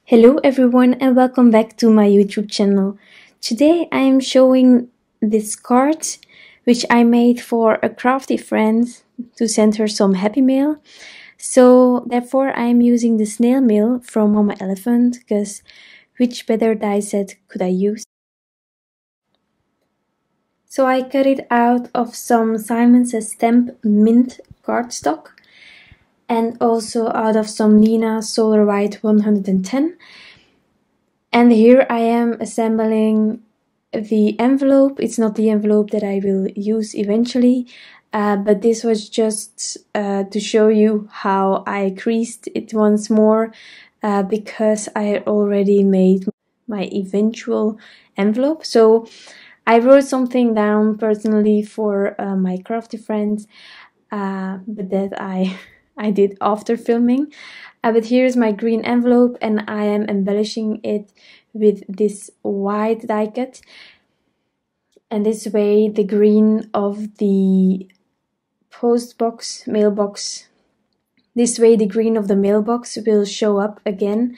Hello everyone and welcome back to my YouTube channel. Today I am showing this card which I made for a crafty friend to send her some happy mail. So therefore I am using the snail mail from Mama Elephant because which better die set could I use? So I cut it out of some Simon Says Stamp mint cardstock and also out of some Neenah Solar White 110. And here I am assembling the envelope. It's not the envelope that I will use eventually, but this was just to show you how I creased it once more because I had already made my eventual envelope. So I wrote something down personally for my crafty friends, but that I did after filming. But here's my green envelope and I am embellishing it with this white die cut. And this way the green of the post box, mailbox, this way the green of the mailbox will show up again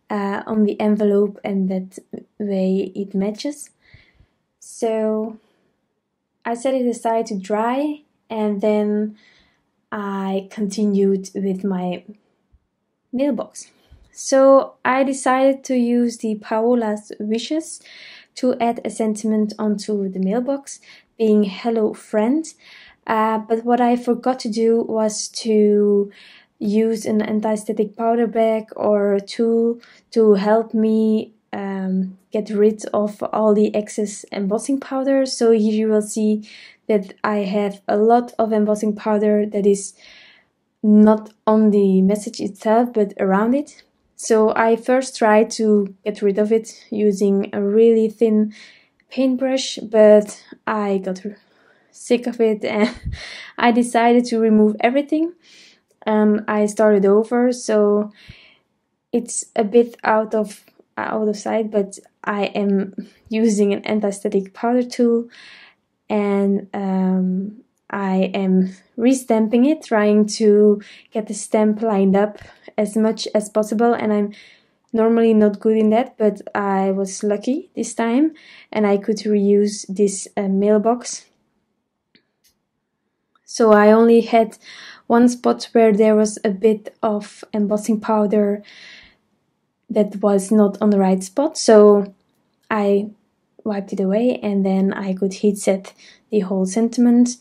on the envelope, and that way it matches. So I set it aside to dry and then I continued with my mailbox. So I decided to use the Paola's wishes to add a sentiment onto the mailbox, being hello friend. But what I forgot to do was to use an anti-static powder bag or a tool to help me get rid of all the excess embossing powder. So here you will see that I have a lot of embossing powder that is not on the message itself but around it. So I first tried to get rid of it using a really thin paintbrush, but I got sick of it and I decided to remove everything. I started over, so it's a bit out of sight, but I am using an anti-static powder tool and I am restamping it, trying to get the stamp lined up as much as possible, and I'm normally not good in that, but I was lucky this time and I could reuse this mailbox. So I only had one spot where there was a bit of embossing powder that was not on the right spot, so I wiped it away and then I could heat set the whole sentiment.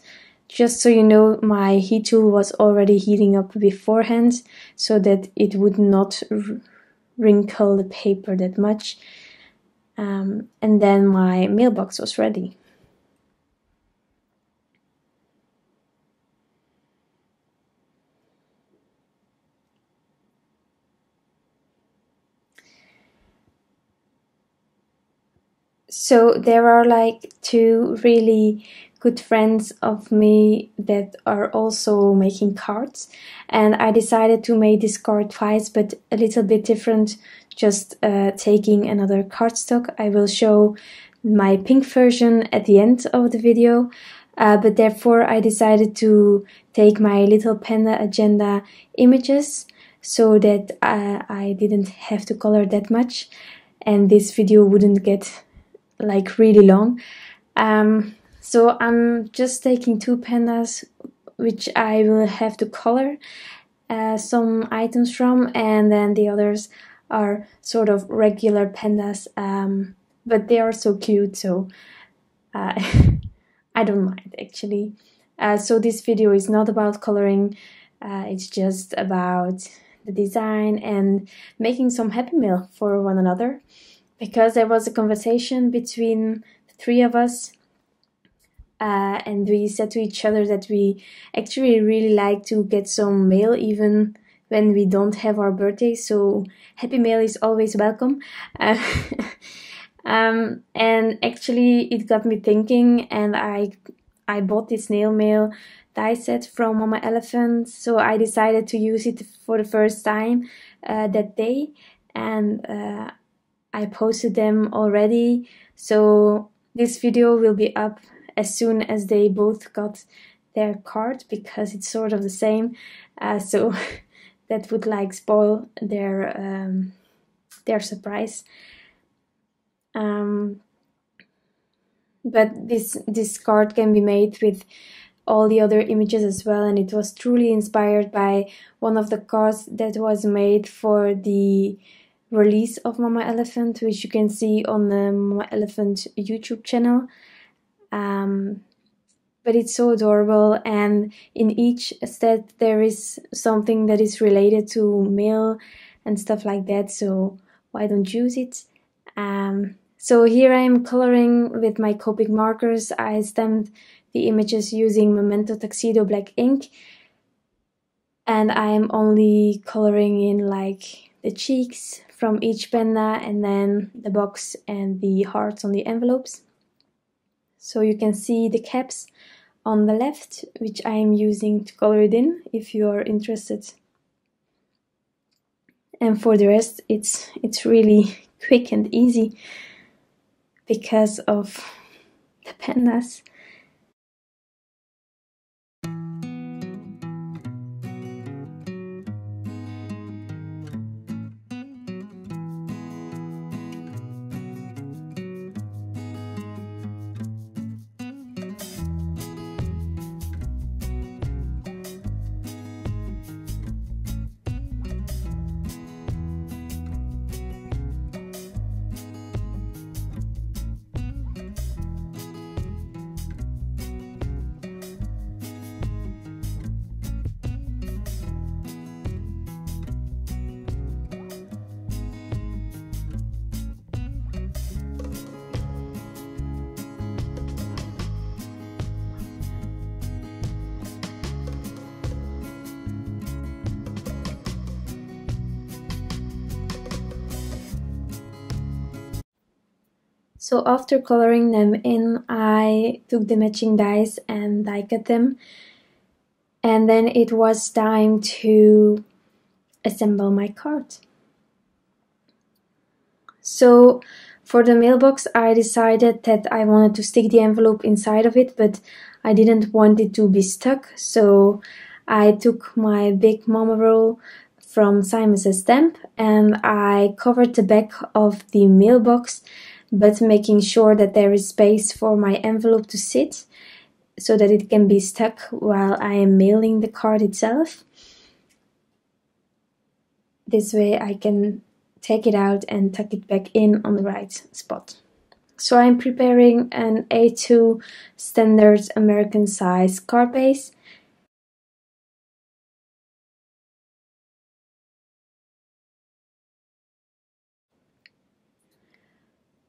Just so you know, my heat tool was already heating up beforehand so that it would not wrinkle the paper that much. And then my mailbox was ready. So there are like two really good friends of me that are also making cards, and I decided to make this card twice but a little bit different, just taking another cardstock. I will show my pink version at the end of the video, but therefore I decided to take my little Panda agenda images so that I didn't have to color that much and this video wouldn't get like really long. So I'm just taking two pandas which I will have to color some items from, and then the others are sort of regular pandas, but they are so cute, so I don't mind actually. So this video is not about coloring, it's just about the design and making some happy mail for one another, because there was a conversation between the three of us and we said to each other that we actually really like to get some mail even when we don't have our birthday, so happy mail is always welcome. And actually it got me thinking, and I bought this snail mail die set from Mama Elephant, so I decided to use it for the first time that day, and I posted them already, so this video will be up as soon as they both got their card, because it's sort of the same, so that would like spoil their their surprise. But this card can be made with all the other images as well, and it was truly inspired by one of the cards that was made for the release of Mama Elephant, which you can see on the Mama Elephant YouTube channel. But it's so adorable, and in each set there is something that is related to mail and stuff like that, so why don't use it? So here I am coloring with my Copic markers. I stamped the images using Memento Tuxedo black ink, and I am only coloring in like the cheeks from each panda and then the box and the hearts on the envelopes. So you can see the caps on the left, which I am using to color it in if you are interested. And for the rest, it's really quick and easy because of the pandas. So after coloring them in, I took the matching dies and die cut them. And then it was time to assemble my card. So for the mailbox, I decided that I wanted to stick the envelope inside of it, but I didn't want it to be stuck. So I took my big MOMMA roll from Simon Says Stamp and I covered the back of the mailbox, but making sure that there is space for my envelope to sit so that it can be stuck while I am mailing the card itself. This way I can take it out and tuck it back in on the right spot. So I'm preparing an A2 standard American size card base.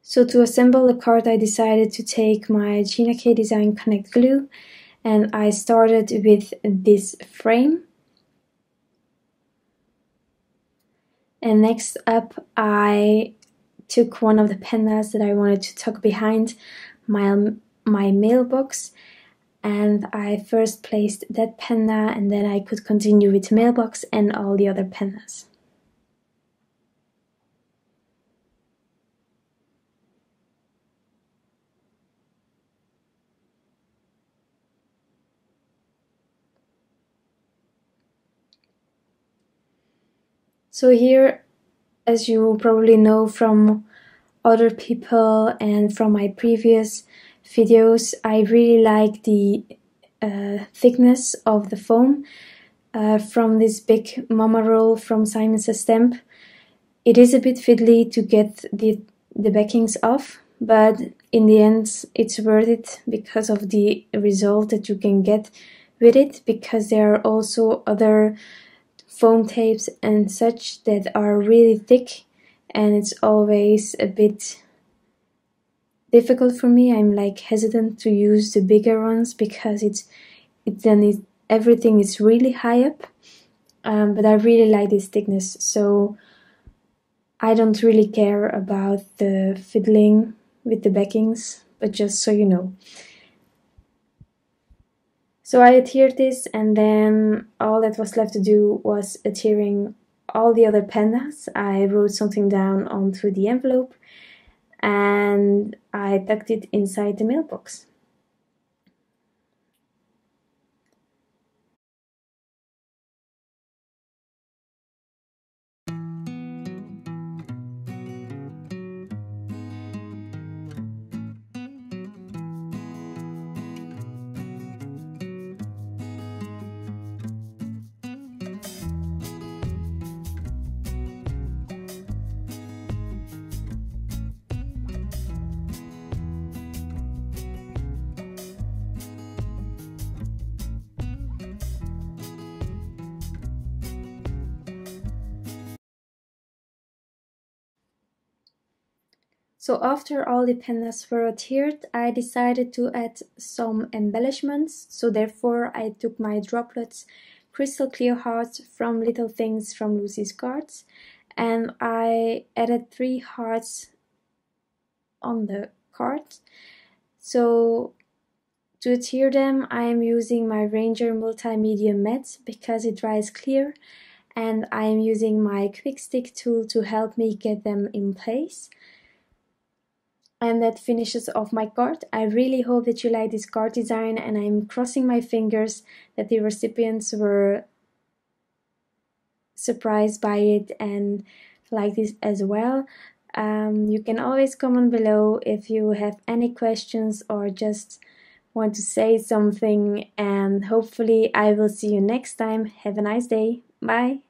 So to assemble the card, I decided to take my Gina K Design Connect glue, and I started with this frame. And next up, I took one of the pandas that I wanted to tuck behind my mailbox, and I first placed that panda, and then I could continue with mailbox and all the other pandas. So here, as you probably know from other people and from my previous videos, I really like the thickness of the foam from this big MOMMA roll from Simon Says Stamp. It is a bit fiddly to get the backings off, but in the end it's worth it because of the result that you can get with it, because there are also other foam tapes and such that are really thick, and it's always a bit difficult for me. I'm like hesitant to use the bigger ones because everything is really high up, but I really like this thickness, so I don't really care about the fiddling with the backings, but just so you know. So I adhered this, and then all that was left to do was adhering all the other pandas. I wrote something down onto the envelope and I tucked it inside the mailbox. So after all the pandas were adhered, I decided to add some embellishments. So therefore I took my Droplets crystal clear hearts from Little Things from Lucy's Cards, and I added 3 hearts on the card. So to adhere them, I am using my Ranger Multimedia Matte because it dries clear, and I am using my quick stick tool to help me get them in place. And that finishes off my card. I really hope that you like this card design, and I'm crossing my fingers that the recipients were surprised by it and like this as well. You can always comment below if you have any questions or just want to say something, and hopefully I will see you next time. Have a nice day. Bye.